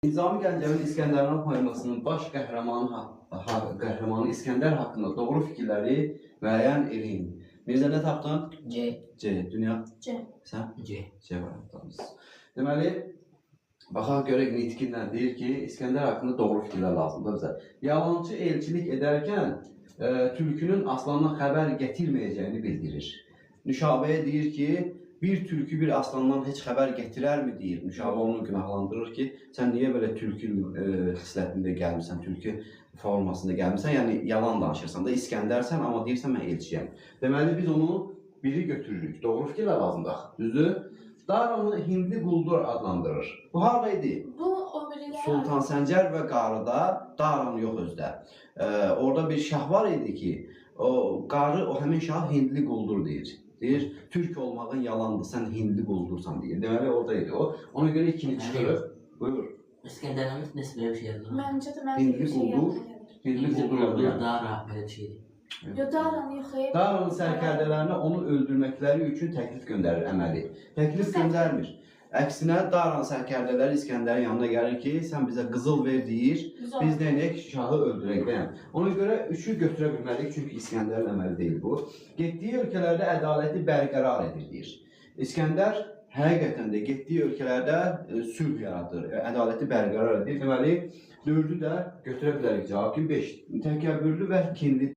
Nizami Gəncəvin İskəndərdən poemasının baş qəhrəmanı İskəndər haqqında doğru fikirləri müəyyən eləyin. Mirzə nə tapdın? C. C. Dünya? C. Sən? C. C variantımız. Deməli, baxaq görək nitqinlə deyir ki, İskəndər haqqında doğru fikirlər lazımdır bizə. Yalançı elçilik edərkən tülkünün aslandan xəbər gətirməyəcəyini bildirir. Nüşabəyə deyir ki, bir tülkü bir aslandan heç xəbər gətirərmi deyir. Nüşabə onu günahlandırır ki, sən niyə belə tülkü xislətində gəlmirsən, tülkü formasında gəlmirsən, yəni yalan danışırsan da İskəndərsən, amma deyirsən mən elçiyəm. Deməli, biz onu biri götürürük. Doğru fikirlər lazımdır, düzdür? Daranı Hindli quldur adlandırır. Bu haradaydı? Bu o biri Sultan Səncər və qarıda, Daran yox özdə. Orada bir şah var idi ki, o qarı o həmin şah Hindli quldur deyir. Deyir, Türk olmağın yalandır, sən Hindli quldursan deyir. Deməli oradaydı o. Ona görə ikini çıxırıq. Buyur. İskəndər'in nesli bir şey yazılır. Məncə də mən Hindli quldur. Hindli quldur oldu yəni. Daha rahat böyle bir şeydi. Yo, Daran yox. Daranın sərkərdələrinə onu öldürməkləri üçün təklif göndərir əməli. Təklif göndərmir. Əksinə Daran sərkərdələri İskəndərin yanına gəlir ki, sən bizə qızıl ver deyir, biz deyək şahı öldürək deyəm. Ona görə üçü götürə bilmədik, çünki İskəndərin əməli deyil bu. Getdiyi ölkələrdə ədaləti bərqərar edir deyir. İskəndər həqiqətən də getdiyi ölkələrdə sülh yaradır, ədaləti bərqərar edir. Deməli, dördü də götürə bilərik cavab ki, 5. Təkəbbürlü və kinli.